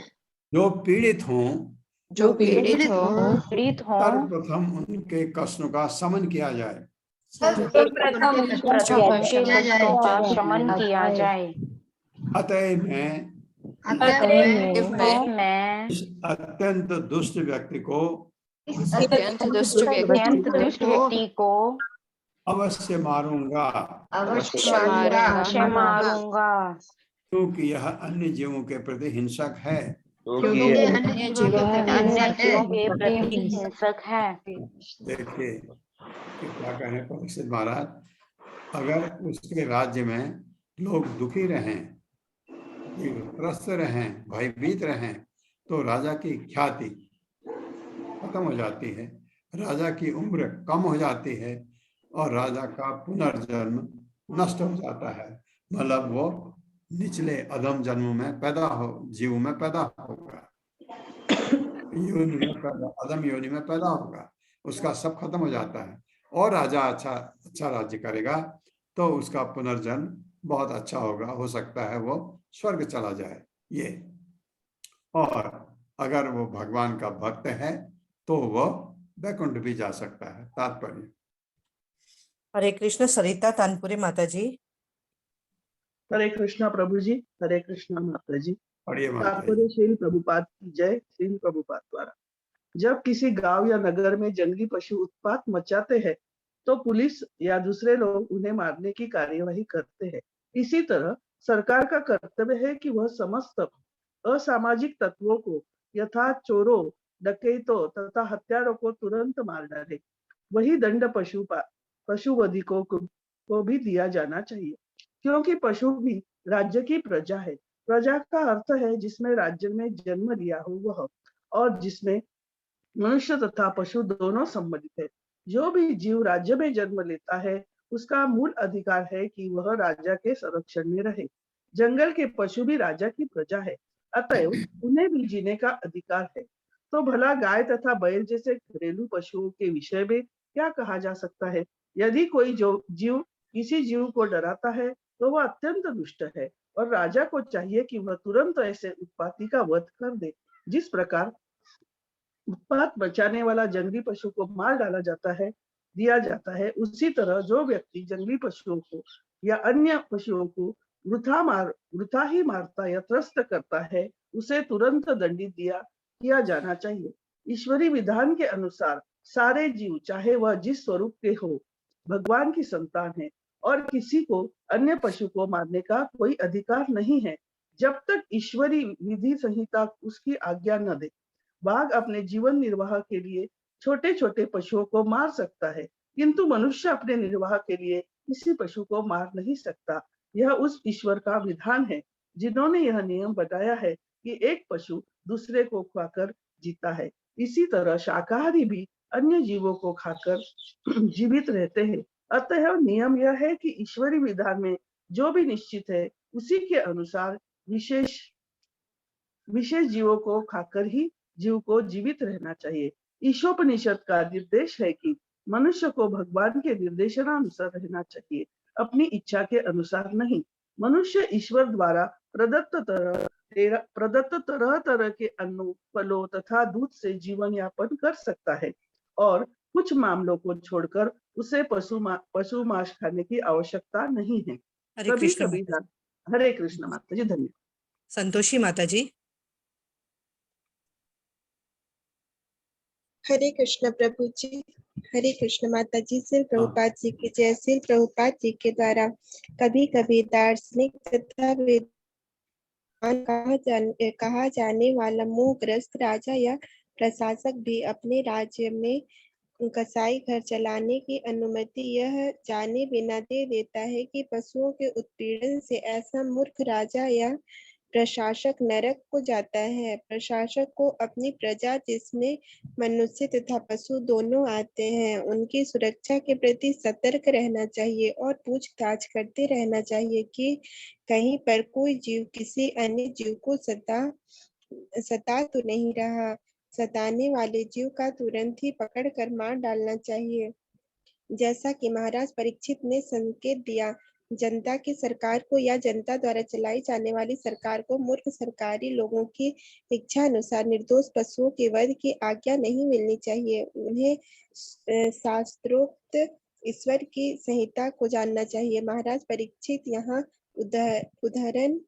जो पीड़ित हों सर्वप्रथम उनके कष्टों का शमन किया जाए। शमन किया जाए। अतः मैं इस अत्यंत दुष्ट व्यक्ति को अवश्य मारूंगा, क्योंकि यह अन्य जीवों के प्रति हिंसक है। देखिए क्या कहें परीक्षित महाराज, अगर उसके राज्य में लोग दुखी रहें, त्रस्त रहें, भयभीत रहें तो राजा की ख्याति खत्म हो जाती है, राजा की उम्र कम हो जाती है और राजा का पुनर्जन्म नष्ट हो जाता है। मतलब वो निचले अधम जन्म में पैदा हो, जीव में पैदा होगा, योनि में पैदा, अधम योनि में पैदा होगा, उसका सब खत्म हो जाता है। और राजा अच्छा राज्य करेगा तो उसका पुनर्जन्म बहुत अच्छा होगा, हो सकता है वो स्वर्ग चला जाए ये। और अगर वो भगवान का भक्त है तो वो वैकुंठ भी जा सकता है। तात्पर्य। हरे कृष्ण। सरिता तानपुरी माता जी। हरे कृष्णा प्रभु जी, हरे कृष्णा माता जी। पढ़िए माता जी। तात्पर्य श्रील प्रभुपाद की जय। श्रील प्रभुपाद द्वारा जब किसी गांव या नगर में जंगली पशु उत्पात मचाते हैं तो पुलिस या दूसरे लोग उन्हें मारने की कार्यवाही करते हैं। इसी तरह सरकार का कर्तव्य है कि वह समस्त असामाजिक तत्वों को यथा चोरों, डकैतों तथा हत्यारों को तुरंत मार डाले। वही दंड पशुवधिकों को भी दिया जाना चाहिए, क्योंकि पशु भी राज्य की प्रजा है। प्रजा का अर्थ है जिसमें राज्य में जन्म लिया हो वह, और जिसमें मनुष्य तथा पशु दोनों सम्मिलित है। जो भी जीव राज्य में जन्म लेता है उसका मूल अधिकार है कि वह राजा के संरक्षण में रहे। जंगल के पशु भी राजा की प्रजा है, अतएव उन्हें भी जीने का अधिकार है। तो भला गाय तथा बैल जैसे घरेलू पशुओं के विषय में क्या कहा जा सकता है? यदि कोई जो जीव किसी जीव को डराता है तो वह अत्यंत दुष्ट है, और राजा को चाहिए कि वह तुरंत ऐसे उत्पाती का वध कर दे। जिस प्रकार उत्पात बचाने वाला जंगली पशु को मार डाला दिया जाता है, उसी तरह जो व्यक्ति जंगली पशुओं को या अन्य पशुओं को वृथा ही मारता या त्रस्त करता है, उसे तुरंत दंडित किया जाना चाहिए। ईश्वरी विधान के अनुसार सारे जीव, चाहे वह जिस स्वरूप के हो, भगवान की संतान है और किसी को अन्य पशु को मारने का कोई अधिकार नहीं है जब तक ईश्वरी विधि संहिता उसकी आज्ञा न दे। बाघ अपने जीवन निर्वाह के लिए छोटे छोटे पशुओं को मार सकता है, किंतु मनुष्य अपने निर्वाह के लिए किसी पशु को मार नहीं सकता। यह उस ईश्वर का विधान है जिन्होंने यह नियम बताया है कि एक पशु दूसरे को खाकर जीता है। इसी तरह शाकाहारी भी अन्य जीवों को खाकर जीवित रहते हैं, अतः नियम यह है कि ईश्वरी विधान में जो भी निश्चित है उसी के अनुसार विशेष जीवों को खाकर ही जीव को जीवित रहना चाहिए। ईशोपनिषद का निर्देश है कि मनुष्य को भगवान के निर्देशानुसार रहना चाहिए, अपनी इच्छा के अनुसार नहीं। मनुष्य ईश्वर द्वारा प्रदत्त तरह तरह के अन्नों, फलों तथा दूध से जीवन यापन कर सकता है और कुछ मामलों को छोड़कर उसे पशु मांस खाने की आवश्यकता नहीं है। हरे कभी कृष्ण कभी माता जी। हरे कृष्ण माता जी, धन्यवाद। संतोषी माता जी। हरे कृष्ण प्रभु जी, हरे कृष्ण माता जी। श्री प्रभुपाद जी की जय। श्री प्रभुपाद जी के द्वारा कभी कभी दार्शनिक तथा विद्वान कहा जाने वाला मोहग्रस्त राजा या प्रशासक भी अपने राज्य में कसाई घर चलाने की अनुमति यह जाने बिना दे देता है कि पशुओं के उत्पीड़न से ऐसा मूर्ख राजा या प्रशासक नरक को जाता है। प्रशासक को अपनी प्रजा जिसमें मनुष्य तथा पशु दोनों आते हैं उनकी सुरक्षा के प्रति सतर्क रहना चाहिए और पूछताछ करते रहना चाहिए कि कहीं पर कोई जीव किसी अन्य जीव को सता तो नहीं रहा। सताने वाले जीव का तुरंत ही पकड़ कर मार डालना चाहिए। जैसा कि महाराज परीक्षित ने संकेत दिया, जनता की सरकार को या जनता द्वारा चलाई जाने वाली सरकार को मूर्ख सरकारी लोगों की इच्छा अनुसार निर्दोष पशुओं के वध की आज्ञा नहीं मिलनी चाहिए। उन्हें शास्त्रोक्त ईश्वर की संहिता को जानना चाहिए। महाराज परीक्षित यहाँ उदाहरण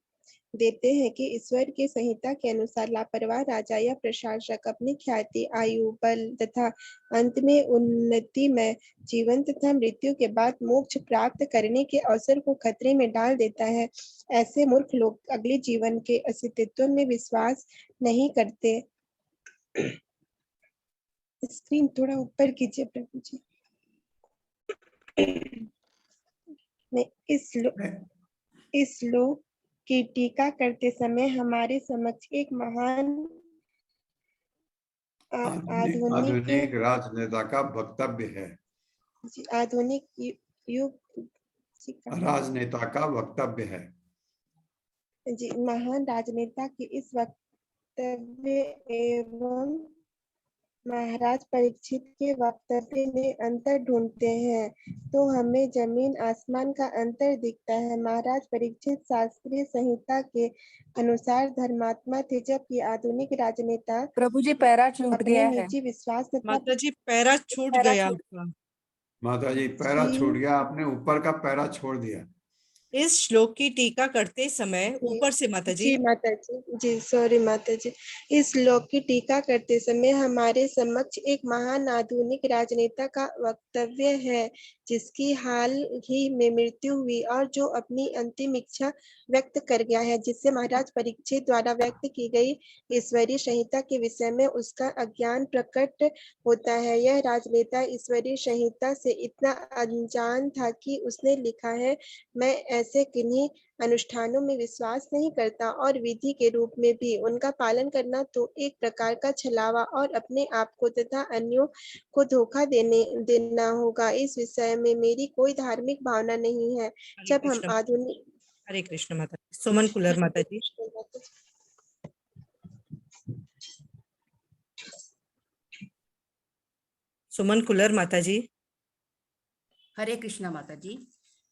देते हैं कि ईश्वर की संहिता के अनुसार लापरवाह राजा या प्रशासक अपनी ख्याति, आयु, बल तथा अंत में उन्नति में जीवन तथा मृत्यु के बाद मोक्ष प्राप्त करने के अवसर को खतरे में डाल देता है। ऐसे मूर्ख लोग अगले जीवन के अस्तित्व में विश्वास नहीं करते। स्क्रीन थोड़ा ऊपर कीजिए प्रभु जी। इस श्लोक की टीका करते समय हमारे समक्ष एक महान आधुनिक राजनेता का वक्तव्य है। आधुनिक युग राजनेता का वक्तव्य है जी। महान राजनेता के इस वक्तव्य एवं महाराज परीक्षित के वक्तव्य में अंतर ढूंढते हैं तो हमें जमीन आसमान का अंतर दिखता है। महाराज परीक्षित शास्त्रीय संहिता के अनुसार धर्मात्मा थे, जबकि आधुनिक राजनेता प्रभु जी पैरा छूट गया है। निजी विश्वास माता जी पैरा छूट गया आपका। माता जी पैरा छूट गया, आपने ऊपर का पैरा छोड़ दिया। इस श्लोक की टीका करते समय ऊपर से माता जी। जी माता जी, जी सॉरी माता जी। इस श्लोक की टीका करते समय हमारे समक्ष एक महान आधुनिक राजनेता का वक्तव्य है जिसकी हाल ही में मृत्यु हुई और जो अपनी अंतिम इच्छा व्यक्त कर गया है, जिससे महाराज परीक्षित द्वारा व्यक्त की गई ईश्वरीय संहिता के विषय में उसका अज्ञान प्रकट होता है। यह राजनेता ईश्वरीय संहिता से इतना अनजान था कि उसने लिखा है, मैं ऐसे किन्हीं अनुष्ठानों में विश्वास नहीं करता और विधि के रूप में भी उनका पालन करना तो एक प्रकार का छलावा और अपने आप को तथा अन्यों को धोखा देना होगा। इस विषय में मेरी कोई धार्मिक भावना नहीं है। जब हम आधुनिक हरे कृष्ण माता जी। सुमन कुलर माता जी। सुमन कुलर माता जी। हरे कृष्णा माता जी।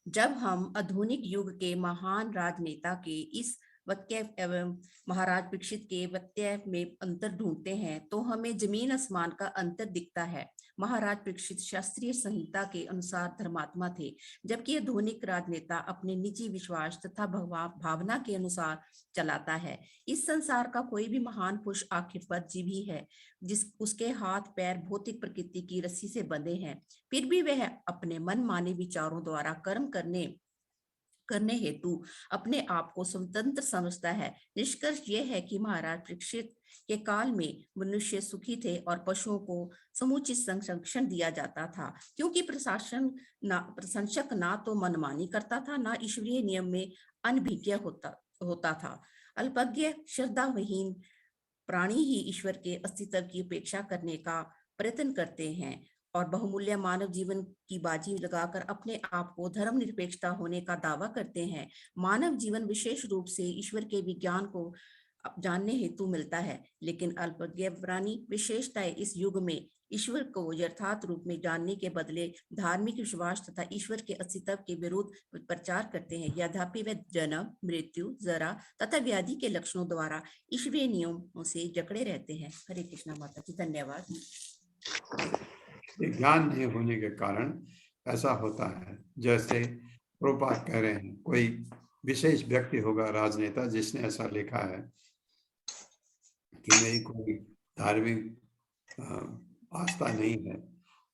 जब हम आधुनिक युग के महान राजनेता के इस वाक्य एवं महाराज परीक्षित के वाक्य में अंतर ढूंढते हैं तो हमें जमीन आसमान का अंतर दिखता है। महाराज परीक्षित शास्त्रीय संहिता के अनुसार धर्मात्मा थे, जबकि आधुनिक राजनेता अपने निजी विश्वास तथा भावना के अनुसार चलाता है। इस संसार का कोई भी महान पुरुष आखिरकार जीवी है, जिस उसके हाथ पैर भौतिक प्रकृति की रस्सी से बंधे हैं, फिर भी वह अपने मन माने विचारों द्वारा कर्म करने हेतु अपने आप को स्वतंत्र समझता है। निष्कर्ष यह है कि महाराज परीक्षित के काल में मनुष्य सुखी थे और पशुओं को समुचित संरक्षण दिया जाता था, क्योंकि प्रशंसक ना तो मनमानी करता था, ना ईश्वरीय नियम में अनभिज्ञ होता था। अल्पज्ञ श्रद्धाविहीन प्राणी ही ईश्वर के अस्तित्व की उपेक्षा करने का प्रयत्न करते हैं और बहुमूल्य मानव जीवन की बाजी लगाकर अपने आप को धर्मनिरपेक्षता होने का दावा करते हैं। मानव जीवन विशेष रूप से ईश्वर के विज्ञान को जानने हेतु मिलता है, लेकिन अल्पज्ञ प्राणी विशेषताएं इस युग में ईश्वर को यथार्थ रूप में जानने के बदले धार्मिक विश्वास तथा ईश्वर के अस्तित्व के विरुद्ध प्रचार करते हैं। यद्यपि वे जन्म, मृत्यु, जरा तथा व्याधि के लक्षणों द्वारा ईश्वरीय नियमों से जकड़े रहते हैं। हरे कृष्णा माता जी, धन्यवाद। ये ज्ञान नहीं होने के कारण ऐसा होता है। जैसे प्रभुपाद कह रहे हैं, कोई विशेष व्यक्ति होगा राजनेता जिसने ऐसा लिखा है कि मेरी कोई धार्मिक आस्था नहीं है,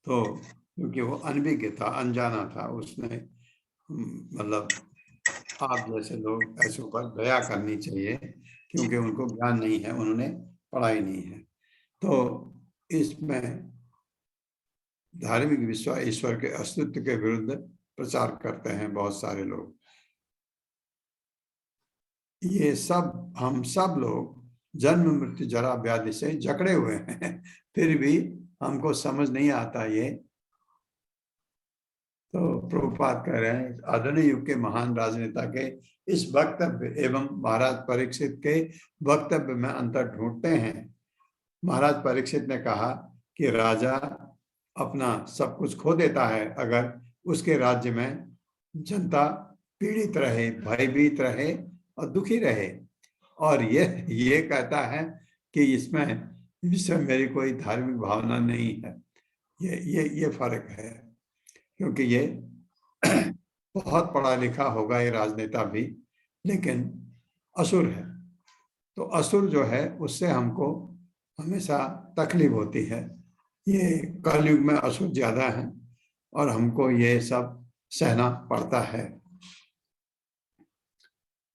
तो क्योंकि वो अनभिज्ञ था, अनजाना था, उसने मतलब आप जैसे लोग ऐसे ऊपर दया करनी चाहिए क्योंकि उनको ज्ञान नहीं है, उन्होंने पढ़ाई नहीं है। तो इसमें धार्मिक विश्वास ईश्वर के अस्तित्व के विरुद्ध प्रचार करते हैं बहुत सारे लोग। ये सब हम सब लोग जन्म, मृत्यु, जरा, व्याधि से जकड़े हुए हैं, फिर भी हमको समझ नहीं आता ये। तो प्रभुपाद कह रहे हैं आधुनिक युग के महान राजनेता के इस वक्तव्य एवं महाराज परीक्षित के वक्तव्य में अंतर ढूंढते हैं। महाराज परीक्षित ने कहा कि राजा अपना सब कुछ खो देता है अगर उसके राज्य में जनता पीड़ित रहे, भयभीत रहे और दुखी रहे, और ये कहता है कि इसमें मेरी कोई धार्मिक भावना नहीं है। ये फर्क है, क्योंकि ये बहुत पढ़ा लिखा होगा ये राजनेता भी, लेकिन असुर है। तो असुर जो है उससे हमको हमेशा तकलीफ होती है। ये कलयुग में असुर ज्यादा है और हमको ये सब सहना पड़ता है।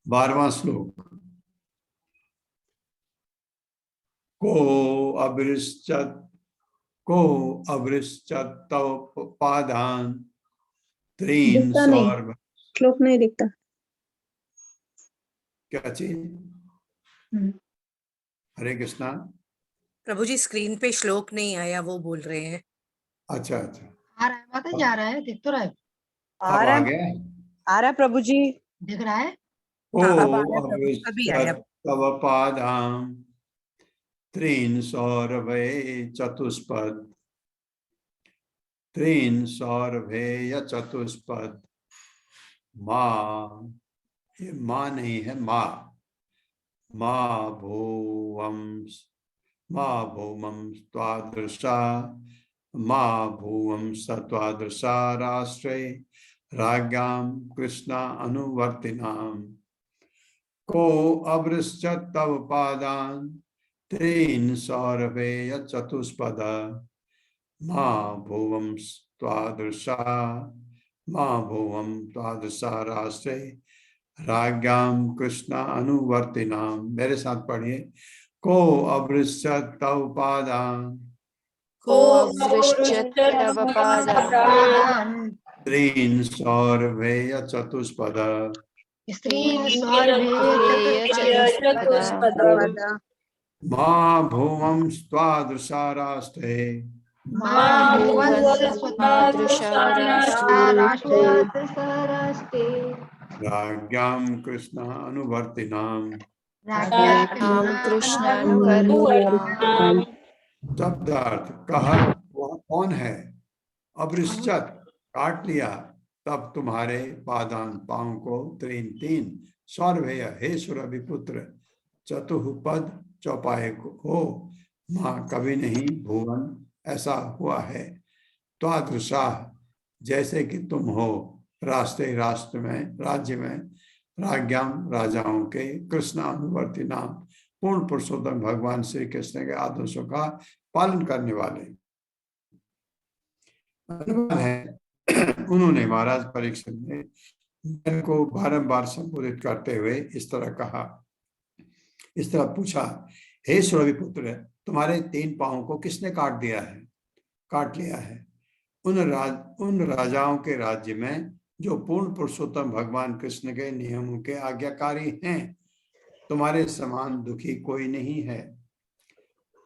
12वां श्लोक। को अवृश्चत तव पादान त्रीन सौर। श्लोक नहीं दिखता। क्या चीज? हरे कृष्णा। प्रभु जी स्क्रीन पे श्लोक नहीं आया, वो बोल रहे हैं। अच्छा। आ रहा है माता जी, आ रहा है, दिख तो रहा है। आ रहा है प्रभु जी, दिख रहा है। अभी आया। तव पादाम त्रीन सौरभे चतुष्पद, त्रीन सौरभे या चतुष्पद। माँ, ये माँ नहीं है, माँ भूवम त्वादृशा, माँ भूवम सत्वादृशा राष्ट्रे राज्ञां कृष्णा अनुवर्तिनाम। को अवृश्चत तव पादान त्रीन सौरभे या चतुष्पद, माँ भुवं त्वादृशा, माँ भुवं त्वादृशा राष्ट्रे राज्ञां कृष्णा अनुवर्तिनाम। मेरे साथ पढ़िए। को अवृश्चत तव पादान, को अवृश्चत तव पादान त्रीन सौरभे या चतुष्पद, स्त्रीन सौरभे चतुष्पद, माँ भुवं त्वादृशा राष्ट्रे, माँ भुवं त्वादृशा राष्ट्रे राज्ञां कृष्णा अनुवर्तिनाम। शब्दार्थ कहा वह कौन है? अवृश्चत काट लिया, तब तुम्हारे पादान पांव को तीन सौरभेय हे सुरभि पुत्र, चतुःपद चौपाए हो, माँ कभी नहीं, भुवन ऐसा हुआ है, त्वादृशा जैसे कि तुम हो, राष्ट्र में राज्य में, राज्ञाम राजाओं के, कृष्ण अनुवर्ती नाम पूर्ण पुरुषोत्तम भगवान श्री कृष्ण के आदेशों का पालन करने वाले है। उन्होंने महाराज परीक्षित ने को बारंबार संबोधित करते हुए इस तरह कहा, इस तरह पूछा, हे सुरभि पुत्र, तुम्हारे 3 पांवों को किसने काट लिया है? उन राजाओं के राज्य में जो पूर्ण पुरुषोत्तम भगवान कृष्ण के नियमों के आज्ञाकारी हैं, तुम्हारे समान दुखी कोई नहीं है।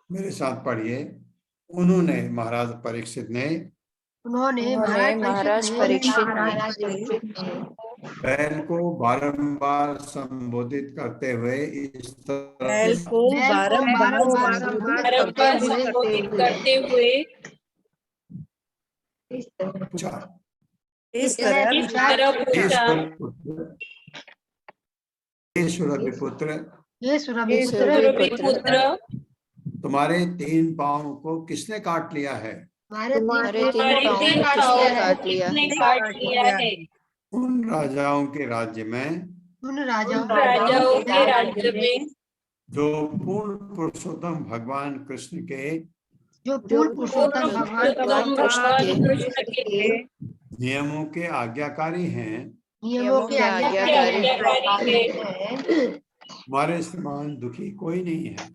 मेरे साथ पढ़िए। उन्होंने महाराज परीक्षित ने उन्होंने महाराज परीक्षित बैल को बारंबार संबोधित करते हुए इस तरह बैल को बारंबार संबोधित करते हुए पूछा, इस तरह हे सुरभि पुत्र, हे सुरभि पुत्र, तुम्हारे 3 पांव को किसने काट लिया है? तुम्हारे 3 पाँव को किसने काट लिया है? उन राजाओं के राज्य में उन राजाओं के राज्य में जो पूर्ण पुरुषोत्तम भगवान कृष्ण के कृष्ण के नियमों के आज्ञाकारी हैं, तुम्हारे समान दुखी कोई नहीं है।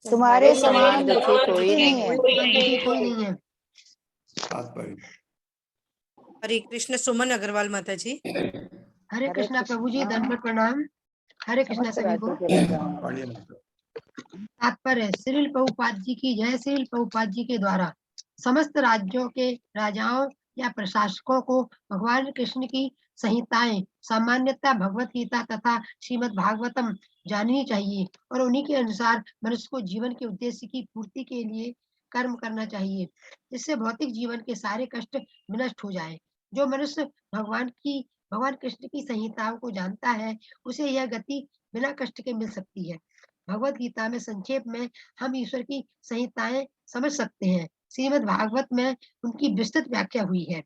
तुम्हारे समान दुखी कोई नहीं है। तात्पर्य। हरे कृष्ण। सुमन अग्रवाल माता जी। हरे कृष्णा प्रभु जी, दंडवत प्रणाम। हरे कृष्णा सभी को। तात्पर्य, श्रील प्रभुपाद जी की जय। श्रील प्रभुपाद जी के द्वारा समस्त राज्यों के राजाओं या प्रशासकों को भगवान कृष्ण की संहिताएं, सामान्यतः भगवत गीता तथा श्रीमद् भागवतम जाननी चाहिए और उन्हीं के अनुसार मनुष्य को जीवन के उद्देश्य की पूर्ति के लिए कर्म करना चाहिए, जिससे भौतिक जीवन के सारे कष्ट विनष्ट हो जाए। जो मनुष्य भगवान कृष्ण की संहिताओं को जानता है, उसे यह गति बिना कष्ट के मिल सकती है। भगवत गीता में संक्षेप में हम ईश्वर की संहिताएं समझ सकते हैं। श्रीमद् भागवत में उनकी विस्तृत व्याख्या हुई है।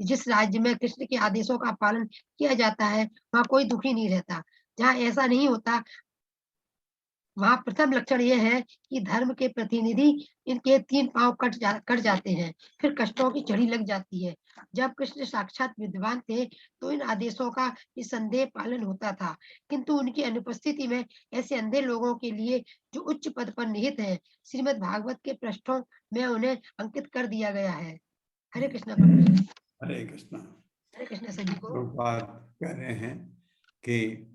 जिस राज्य में कृष्ण के आदेशों का पालन किया जाता है, वहाँ कोई दुखी नहीं रहता। जहाँ ऐसा नहीं होता, वहाँ प्रथम लक्षण यह है कि धर्म के प्रतिनिधि इनके 3 पांव कट जाते हैं, फिर कष्टों की झड़ी लग जाती है। जब कृष्ण साक्षात विद्वान थे तो इन आदेशों का निसंदेह पालन होता था, किंतु उनकी अनुपस्थिति में ऐसे अंधे लोगों के लिए जो उच्च पद पर निहित हैं, श्रीमद् भागवत के पृष्ठों में उन्हें अंकित कर दिया गया है। हरे कृष्णा प्रभु जी। हरे कृष्णा। हरे कृष्णा सभी को। प्रभुपाद कह रहे हैं कि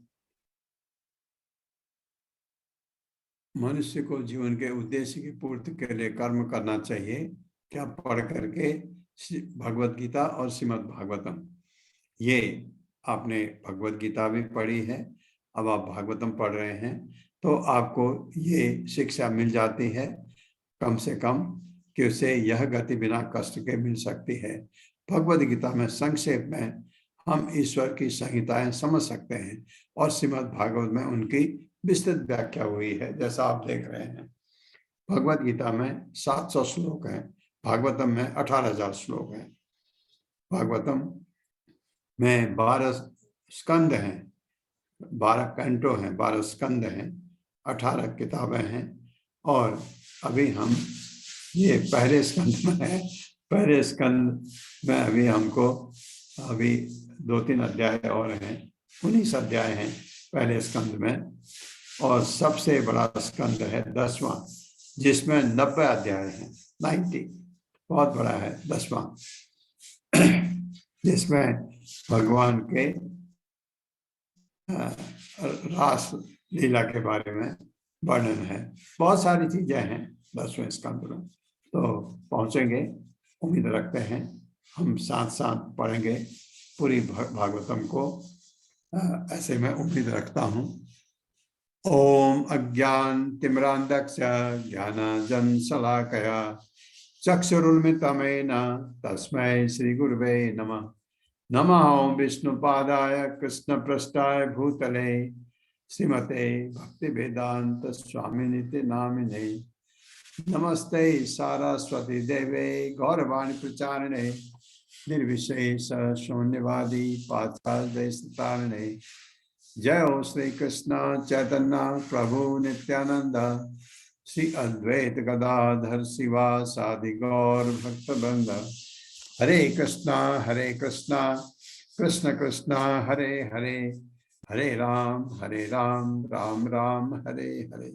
मनुष्य को जीवन के उद्देश्य की पूर्ति के लिए कर्म करना चाहिए। क्या पढ़ करके भगवत गीता और श्रीमद् भागवतम, ये आपने भगवत गीता भी पढ़ी है, अब आप भागवतम पढ़ रहे हैं, तो आपको ये शिक्षा मिल जाती है कम से कम कि उसे यह गति बिना कष्ट के मिल सकती है। भगवत गीता में संक्षेप में हम ईश्वर की संहिताएं समझ सकते हैं और श्रीमद् भागवत में उनकी विस्तृत व्याख्या हुई है, जैसा आप देख रहे हैं। भगवत गीता में 700 श्लोक हैं, भागवतम में 18,000 श्लोक हैं। भागवतम में 12 स्कंद हैं, 12 कैंटो हैं, 12 स्कंद हैं, 18 किताबें हैं और अभी हम ये पहले स्कंद में है। पहले स्कंद में अभी हमको 2-3 अध्याय और हैं, 19 अध्याय हैं पहले स्कंद में, और सबसे बड़ा स्कंद है 10वां, जिसमें 90 अध्याय हैं। 90 बहुत बड़ा है। 10वां जिसमें भगवान के रास लीला के बारे में वर्णन है। बहुत सारी चीजें हैं 10वें स्कंद में। तो पहुंचेंगे, उम्मीद रखते हैं। हम साथ साथ पढ़ेंगे पूरी भागवतम को, ऐसे मैं उम्मीद रखता हूँ। ओम अज्ञान तिमिरान्धस्य ज्ञानाञ्जनशलाकया चक्षुरुन्मिलितं तस्मै श्री गुरुवे नमः। नमः ओं विष्णुपादाय कृष्णपृष्ठाय भूतले श्रीमते भक्तिवेदांत स्वामिनिति नामिने। नमस्ते सारस्वती देवे गौरवाणी प्रचारिणे निर्विशेष शून्यवादी पाश्चात्य। जय हो श्री कृष्ण चैतन्य प्रभु नित्यानंद, श्री अद्वैत गदाधर शिवासादि गौर भक्तवृंद। हरे कृष्णा कृष्ण कृष्ण हरे हरे, हरे राम राम राम हरे हरे।